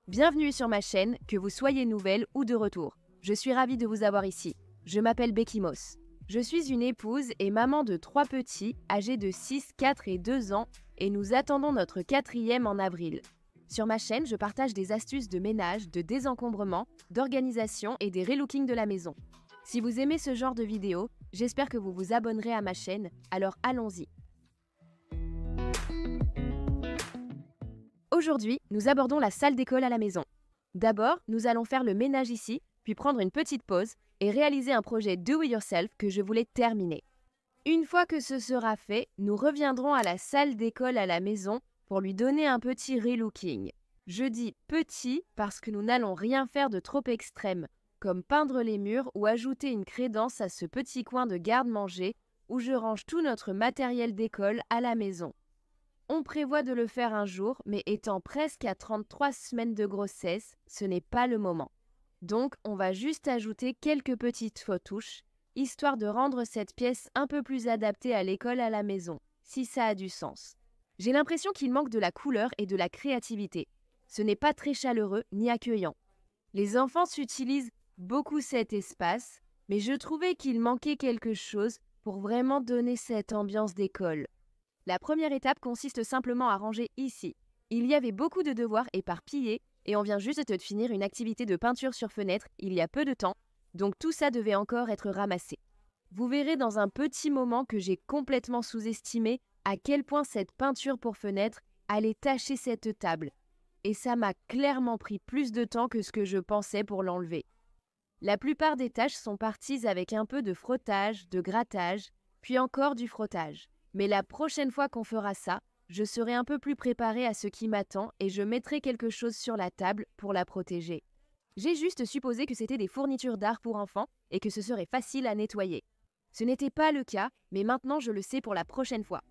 Bienvenue sur ma chaîne, que vous soyez nouvelle ou de retour. Je suis ravie de vous avoir ici. Je m'appelle Becky Moss. Je suis une épouse et maman de 3 petits, âgés de 6, 4 et 2 ans, et nous attendons notre 4e en avril. Sur ma chaîne, je partage des astuces de ménage, de désencombrement, d'organisation et des relookings de la maison. Si vous aimez ce genre de vidéos, j'espère que vous vous abonnerez à ma chaîne, alors allons-y. Aujourd'hui, nous abordons la salle d'école à la maison. D'abord, nous allons faire le ménage ici, puis prendre une petite pause et réaliser un projet do-it-yourself que je voulais terminer. Une fois que ce sera fait, nous reviendrons à la salle d'école à la maison pour lui donner un petit relooking. Je dis petit parce que nous n'allons rien faire de trop extrême, comme peindre les murs ou ajouter une crédence à ce petit coin de garde-manger où je range tout notre matériel d'école à la maison. On prévoit de le faire un jour, mais étant presque à 33 semaines de grossesse, ce n'est pas le moment. Donc, on va juste ajouter quelques petites retouches, histoire de rendre cette pièce un peu plus adaptée à l'école à la maison, si ça a du sens. J'ai l'impression qu'il manque de la couleur et de la créativité. Ce n'est pas très chaleureux ni accueillant. Les enfants s'utilisent beaucoup cet espace, mais je trouvais qu'il manquait quelque chose pour vraiment donner cette ambiance d'école. La première étape consiste simplement à ranger ici. Il y avait beaucoup de devoirs éparpillés et on vient juste de finir une activité de peinture sur fenêtre il y a peu de temps, donc tout ça devait encore être ramassé. Vous verrez dans un petit moment que j'ai complètement sous-estimé à quel point cette peinture pour fenêtre allait tacher cette table. Et ça m'a clairement pris plus de temps que ce que je pensais pour l'enlever. La plupart des tâches sont parties avec un peu de frottage, de grattage, puis encore du frottage. Mais la prochaine fois qu'on fera ça, je serai un peu plus préparée à ce qui m'attend et je mettrai quelque chose sur la table pour la protéger. J'ai juste supposé que c'était des fournitures d'art pour enfants et que ce serait facile à nettoyer. Ce n'était pas le cas, mais maintenant je le sais pour la prochaine fois.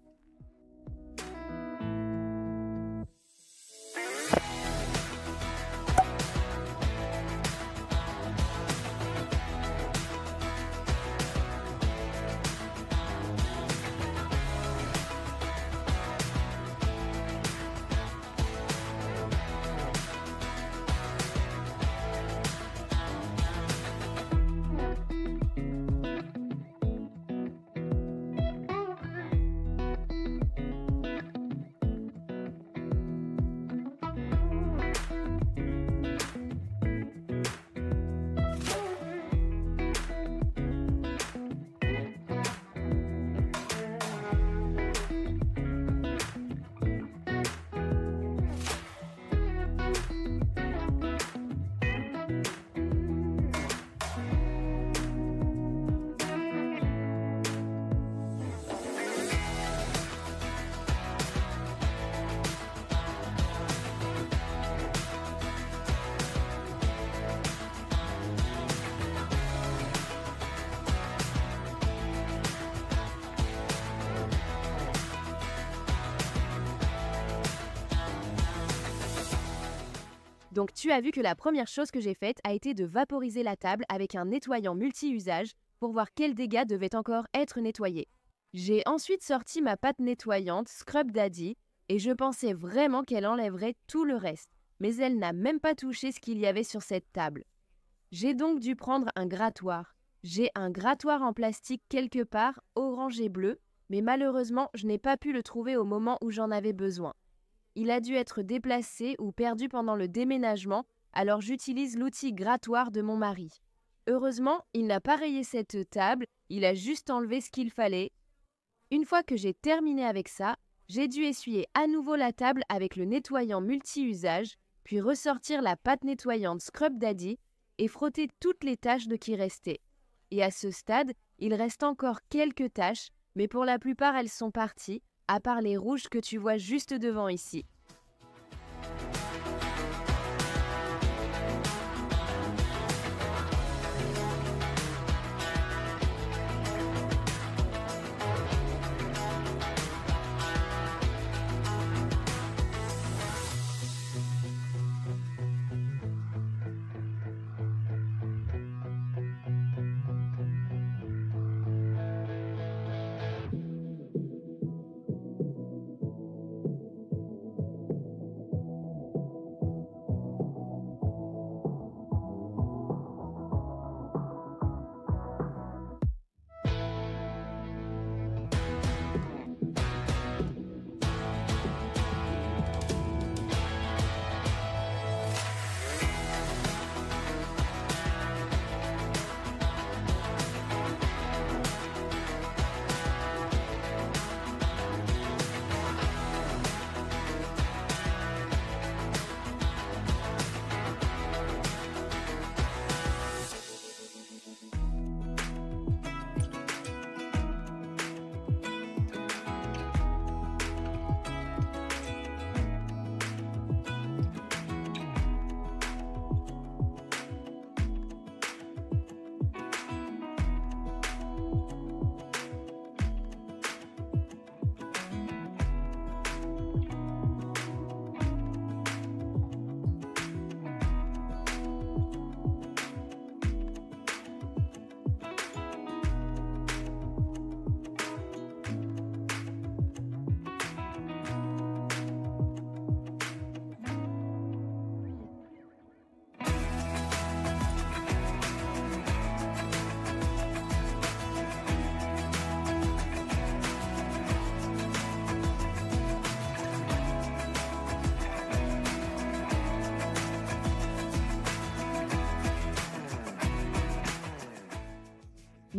Donc tu as vu que la première chose que j'ai faite a été de vaporiser la table avec un nettoyant multi-usage pour voir quels dégâts devaient encore être nettoyés. J'ai ensuite sorti ma pâte nettoyante Scrub Daddy et je pensais vraiment qu'elle enlèverait tout le reste, mais elle n'a même pas touché ce qu'il y avait sur cette table. J'ai donc dû prendre un grattoir. J'ai un grattoir en plastique quelque part, orange et bleu, mais malheureusement je n'ai pas pu le trouver au moment où j'en avais besoin. Il a dû être déplacé ou perdu pendant le déménagement, alors j'utilise l'outil grattoir de mon mari. Heureusement, il n'a pas rayé cette table, il a juste enlevé ce qu'il fallait. Une fois que j'ai terminé avec ça, j'ai dû essuyer à nouveau la table avec le nettoyant multi-usage, puis ressortir la pâte nettoyante Scrub Daddy et frotter toutes les taches de qui restaient. Et à ce stade, il reste encore quelques taches, mais pour la plupart elles sont parties, à part les rouges que tu vois juste devant ici.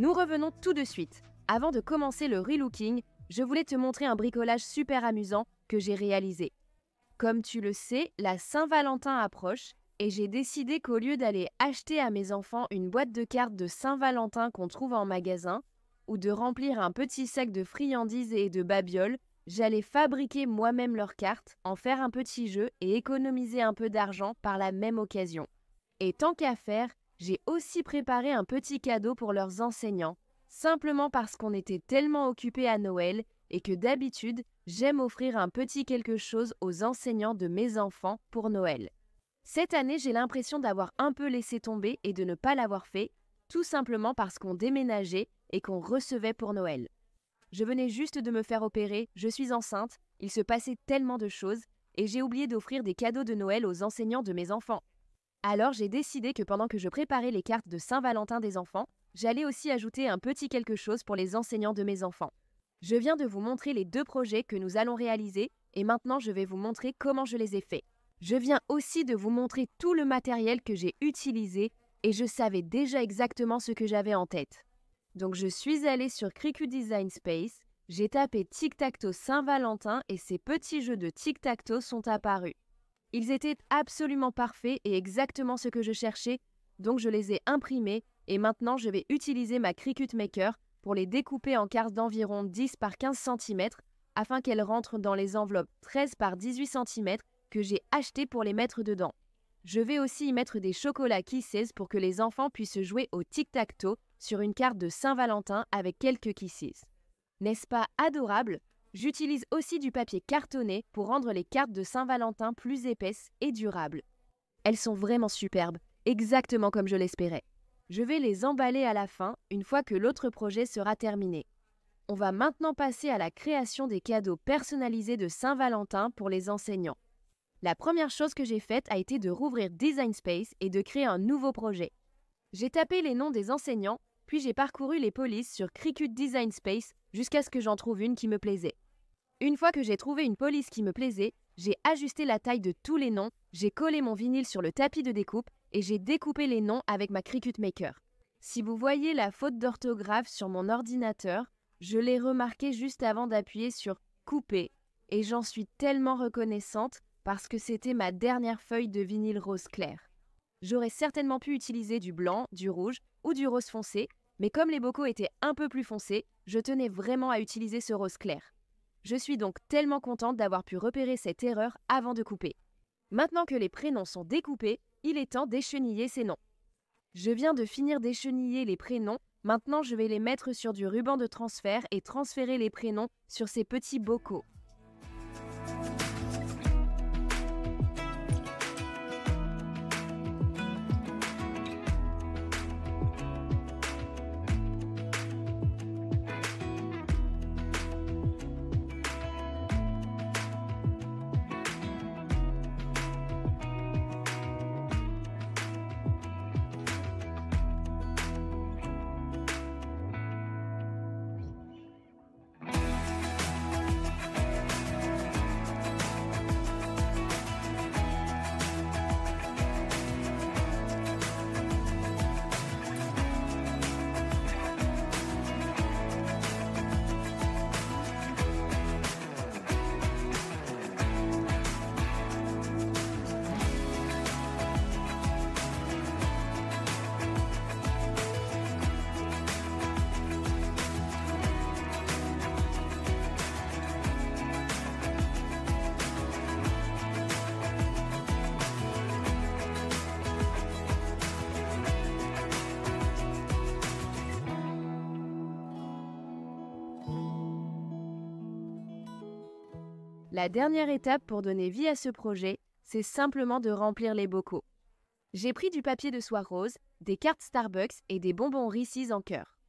Nous revenons tout de suite. Avant de commencer le relooking, je voulais te montrer un bricolage super amusant que j'ai réalisé. Comme tu le sais, la Saint-Valentin approche et j'ai décidé qu'au lieu d'aller acheter à mes enfants une boîte de cartes de Saint-Valentin qu'on trouve en magasin ou de remplir un petit sac de friandises et de babioles, j'allais fabriquer moi-même leurs cartes, en faire un petit jeu et économiser un peu d'argent par la même occasion. Et tant qu'à faire, j'ai aussi préparé un petit cadeau pour leurs enseignants, simplement parce qu'on était tellement occupés à Noël et que d'habitude, j'aime offrir un petit quelque chose aux enseignants de mes enfants pour Noël. Cette année, j'ai l'impression d'avoir un peu laissé tomber et de ne pas l'avoir fait, tout simplement parce qu'on déménageait et qu'on recevait pour Noël. Je venais juste de me faire opérer, je suis enceinte, il se passait tellement de choses et j'ai oublié d'offrir des cadeaux de Noël aux enseignants de mes enfants. Alors j'ai décidé que pendant que je préparais les cartes de Saint-Valentin des enfants, j'allais aussi ajouter un petit quelque chose pour les enseignants de mes enfants. Je viens de vous montrer les 2 projets que nous allons réaliser et maintenant je vais vous montrer comment je les ai faits. Je viens aussi de vous montrer tout le matériel que j'ai utilisé et je savais déjà exactement ce que j'avais en tête. Donc je suis allée sur Cricut Design Space, j'ai tapé Tic-Tac-Toe Saint-Valentin et ces petits jeux de Tic-Tac-Toe sont apparus. Ils étaient absolument parfaits et exactement ce que je cherchais, donc je les ai imprimés et maintenant je vais utiliser ma Cricut Maker pour les découper en cartes d'environ 10 par 15 cm afin qu'elles rentrent dans les enveloppes 13 par 18 cm que j'ai achetées pour les mettre dedans. Je vais aussi y mettre des chocolats Kisses pour que les enfants puissent jouer au tic-tac-toe sur une carte de Saint-Valentin avec quelques Kisses. N'est-ce pas adorable? J'utilise aussi du papier cartonné pour rendre les cartes de Saint-Valentin plus épaisses et durables. Elles sont vraiment superbes, exactement comme je l'espérais. Je vais les emballer à la fin, une fois que l'autre projet sera terminé. On va maintenant passer à la création des cadeaux personnalisés de Saint-Valentin pour les enseignants. La première chose que j'ai faite a été de rouvrir Design Space et de créer un nouveau projet. J'ai tapé les noms des enseignants, puis j'ai parcouru les polices sur Cricut Design Space jusqu'à ce que j'en trouve une qui me plaisait. Une fois que j'ai trouvé une police qui me plaisait, j'ai ajusté la taille de tous les noms, j'ai collé mon vinyle sur le tapis de découpe et j'ai découpé les noms avec ma Cricut Maker. Si vous voyez la faute d'orthographe sur mon ordinateur, je l'ai remarqué juste avant d'appuyer sur « Couper » et j'en suis tellement reconnaissante parce que c'était ma dernière feuille de vinyle rose clair. J'aurais certainement pu utiliser du blanc, du rouge ou du rose foncé, mais comme les bocaux étaient un peu plus foncés, je tenais vraiment à utiliser ce rose clair. Je suis donc tellement contente d'avoir pu repérer cette erreur avant de couper. Maintenant que les prénoms sont découpés, il est temps d'écheniller ces noms. Je viens de finir d'écheniller les prénoms, maintenant je vais les mettre sur du ruban de transfert et transférer les prénoms sur ces petits bocaux. La dernière étape pour donner vie à ce projet, c'est simplement de remplir les bocaux. J'ai pris du papier de soie rose, des cartes Starbucks et des bonbons Reese's en cœur.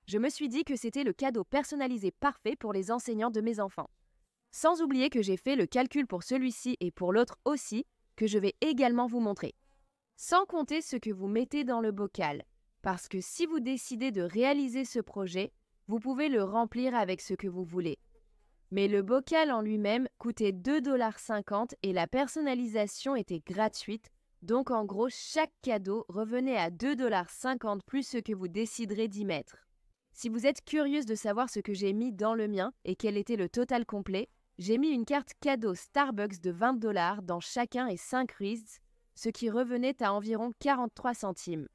Je me suis dit que c'était le cadeau personnalisé parfait pour les enseignants de mes enfants. Sans oublier que j'ai fait le calcul pour celui-ci et pour l'autre aussi, que je vais également vous montrer. Sans compter ce que vous mettez dans le bocal, parce que si vous décidez de réaliser ce projet, vous pouvez le remplir avec ce que vous voulez. Mais le bocal en lui-même coûtait 2,50 $ et la personnalisation était gratuite, donc en gros chaque cadeau revenait à 2,50 $ plus ce que vous déciderez d'y mettre. Si vous êtes curieuse de savoir ce que j'ai mis dans le mien et quel était le total complet, j'ai mis une carte cadeau Starbucks de 20 $ dans chacun et 5 Reese, ce qui revenait à environ 43 centimes.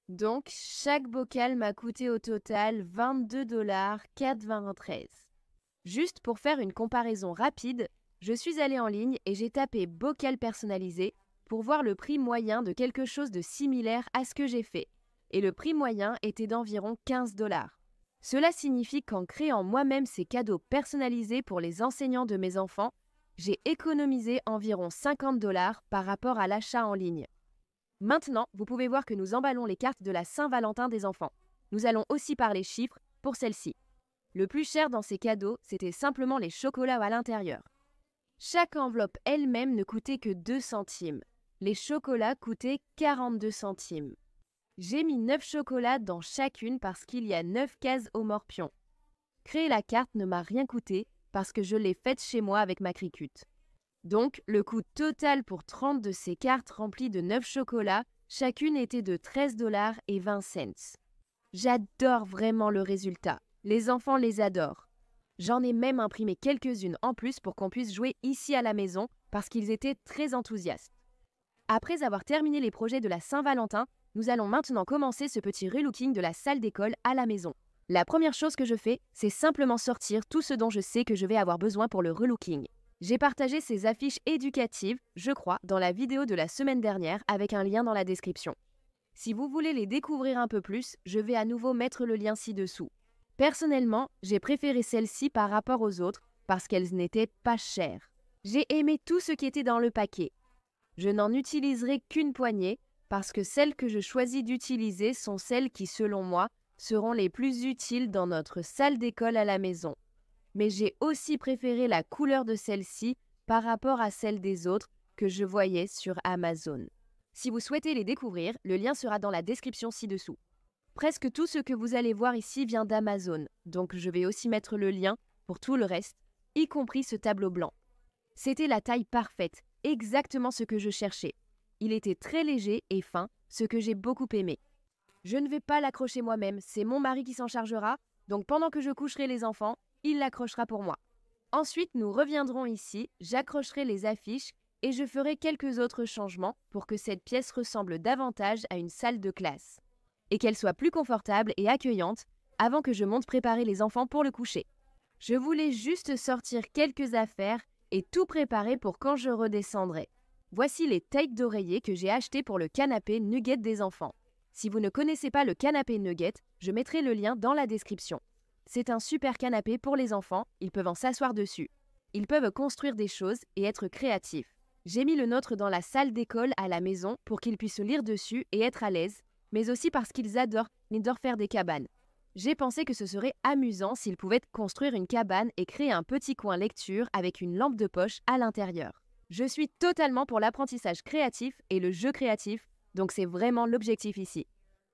Donc, chaque bocal m'a coûté au total 22 $ 4,93. Juste pour faire une comparaison rapide, je suis allée en ligne et j'ai tapé bocal personnalisé pour voir le prix moyen de quelque chose de similaire à ce que j'ai fait. Et le prix moyen était d'environ 15 $. Cela signifie qu'en créant moi-même ces cadeaux personnalisés pour les enseignants de mes enfants, j'ai économisé environ 50 $ par rapport à l'achat en ligne. Maintenant, vous pouvez voir que nous emballons les cartes de la Saint-Valentin des enfants. Nous allons aussi parler chiffres pour celle-ci. Le plus cher dans ces cadeaux, c'était simplement les chocolats à l'intérieur. Chaque enveloppe elle-même ne coûtait que 2 centimes. Les chocolats coûtaient 42 centimes. J'ai mis 9 chocolats dans chacune parce qu'il y a 9 cases au morpion. Créer la carte ne m'a rien coûté parce que je l'ai faite chez moi avec ma Cricut. Donc, le coût total pour 30 de ces cartes remplies de 9 chocolats, chacune était de 13 $ et 20 cents. J'adore vraiment le résultat. Les enfants les adorent. J'en ai même imprimé quelques-unes en plus pour qu'on puisse jouer ici à la maison parce qu'ils étaient très enthousiastes. Après avoir terminé les projets de la Saint-Valentin, nous allons maintenant commencer ce petit relooking de la salle d'école à la maison. La première chose que je fais, c'est simplement sortir tout ce dont je sais que je vais avoir besoin pour le relooking. J'ai partagé ces affiches éducatives, je crois, dans la vidéo de la semaine dernière avec un lien dans la description. Si vous voulez les découvrir un peu plus, je vais à nouveau mettre le lien ci-dessous. Personnellement, j'ai préféré celles-ci par rapport aux autres parce qu'elles n'étaient pas chères. J'ai aimé tout ce qui était dans le paquet. Je n'en utiliserai qu'une poignée parce que celles que je choisis d'utiliser sont celles qui, selon moi, seront les plus utiles dans notre salle d'école à la maison. Mais j'ai aussi préféré la couleur de celle-ci par rapport à celle des autres que je voyais sur Amazon. Si vous souhaitez les découvrir, le lien sera dans la description ci-dessous. Presque tout ce que vous allez voir ici vient d'Amazon, donc je vais aussi mettre le lien pour tout le reste, y compris ce tableau blanc. C'était la taille parfaite, exactement ce que je cherchais. Il était très léger et fin, ce que j'ai beaucoup aimé. Je ne vais pas l'accrocher moi-même, c'est mon mari qui s'en chargera, donc pendant que je coucherai les enfants, il l'accrochera pour moi. Ensuite, nous reviendrons ici, j'accrocherai les affiches et je ferai quelques autres changements pour que cette pièce ressemble davantage à une salle de classe et qu'elle soit plus confortable et accueillante avant que je monte préparer les enfants pour le coucher. Je voulais juste sortir quelques affaires et tout préparer pour quand je redescendrai. Voici les têtes d'oreiller que j'ai achetées pour le canapé Nugget des enfants. Si vous ne connaissez pas le canapé Nugget, je mettrai le lien dans la description. C'est un super canapé pour les enfants, ils peuvent en s'asseoir dessus. Ils peuvent construire des choses et être créatifs. J'ai mis le nôtre dans la salle d'école à la maison pour qu'ils puissent lire dessus et être à l'aise, mais aussi parce qu'ils adorent faire des cabanes. J'ai pensé que ce serait amusant s'ils pouvaient construire une cabane et créer un petit coin lecture avec une lampe de poche à l'intérieur. Je suis totalement pour l'apprentissage créatif et le jeu créatif, donc c'est vraiment l'objectif ici.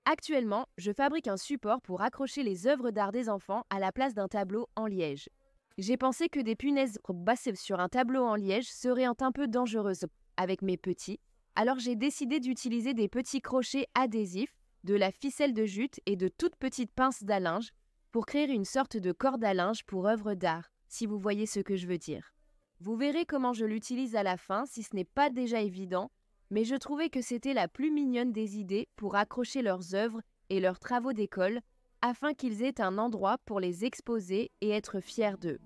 Actuellement, je fabrique un support pour accrocher les œuvres d'art des enfants à la place d'un tableau en liège. J'ai pensé que des punaises bassées sur un tableau en liège seraient un peu dangereuses avec mes petits, alors j'ai décidé d'utiliser des petits crochets adhésifs, de la ficelle de jute et de toutes petites pinces à linge pour créer une sorte de corde à linge pour œuvres d'art, si vous voyez ce que je veux dire. Vous verrez comment je l'utilise à la fin si ce n'est pas déjà évident, mais je trouvais que c'était la plus mignonne des idées pour accrocher leurs œuvres et leurs travaux d'école afin qu'ils aient un endroit pour les exposer et être fiers d'eux.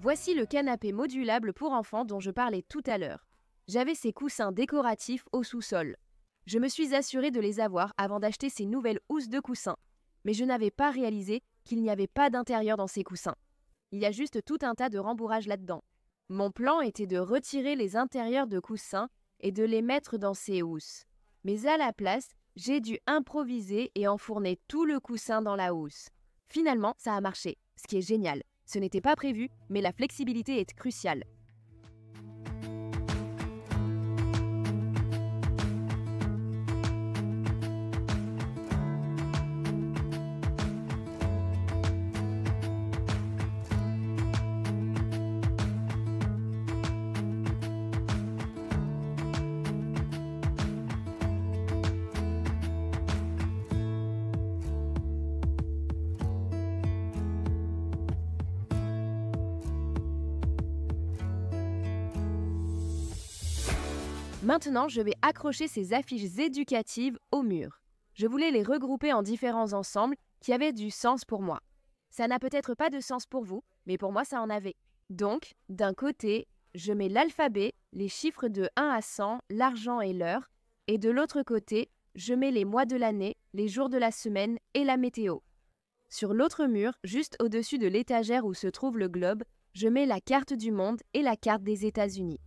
Voici le canapé modulable pour enfants dont je parlais tout à l'heure. J'avais ces coussins décoratifs au sous-sol. Je me suis assurée de les avoir avant d'acheter ces nouvelles housses de coussins, mais je n'avais pas réalisé qu'il n'y avait pas d'intérieur dans ces coussins. Il y a juste tout un tas de rembourrage là-dedans. Mon plan était de retirer les intérieurs de coussins et de les mettre dans ces housses. Mais à la place, j'ai dû improviser et enfourner tout le coussin dans la housse. Finalement, ça a marché, ce qui est génial. Ce n'était pas prévu, mais la flexibilité est cruciale. Maintenant, je vais accrocher ces affiches éducatives au mur. Je voulais les regrouper en différents ensembles qui avaient du sens pour moi. Ça n'a peut-être pas de sens pour vous, mais pour moi ça en avait. Donc, d'un côté, je mets l'alphabet, les chiffres de 1 à 100, l'argent et l'heure, et de l'autre côté, je mets les mois de l'année, les jours de la semaine et la météo. Sur l'autre mur, juste au-dessus de l'étagère où se trouve le globe, je mets la carte du monde et la carte des États-Unis.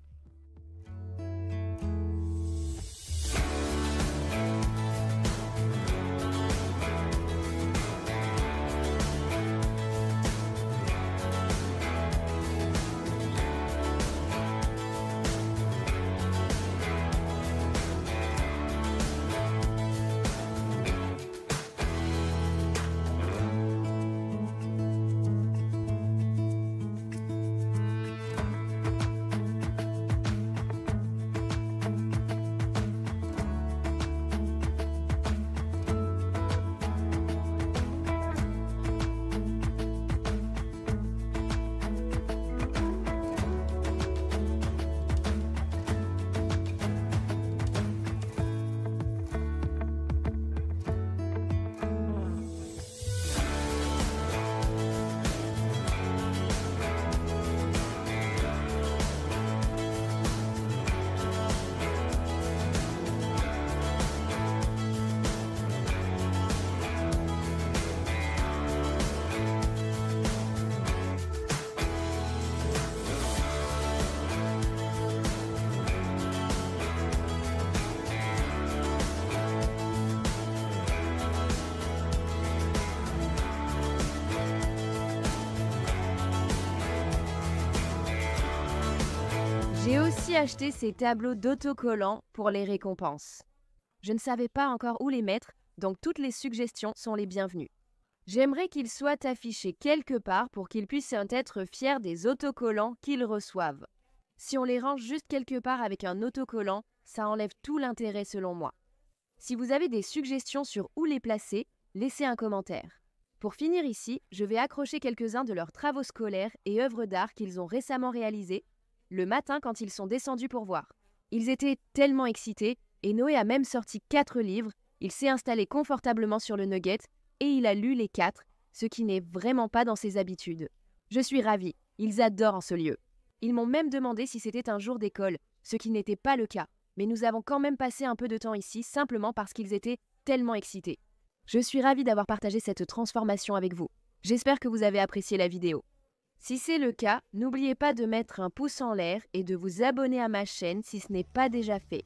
J'ai aussi acheté ces tableaux d'autocollants pour les récompenses. Je ne savais pas encore où les mettre, donc toutes les suggestions sont les bienvenues. J'aimerais qu'ils soient affichés quelque part pour qu'ils puissent être fiers des autocollants qu'ils reçoivent. Si on les range juste quelque part avec un autocollant, ça enlève tout l'intérêt selon moi. Si vous avez des suggestions sur où les placer, laissez un commentaire. Pour finir ici, je vais accrocher quelques-uns de leurs travaux scolaires et œuvres d'art qu'ils ont récemment réalisés, le matin quand ils sont descendus pour voir. Ils étaient tellement excités et Noé a même sorti 4 livres, il s'est installé confortablement sur le nugget et il a lu les 4, ce qui n'est vraiment pas dans ses habitudes. Je suis ravie, ils adorent ce lieu. Ils m'ont même demandé si c'était un jour d'école, ce qui n'était pas le cas, mais nous avons quand même passé un peu de temps ici simplement parce qu'ils étaient tellement excités. Je suis ravie d'avoir partagé cette transformation avec vous. J'espère que vous avez apprécié la vidéo. Si c'est le cas, n'oubliez pas de mettre un pouce en l'air et de vous abonner à ma chaîne si ce n'est pas déjà fait.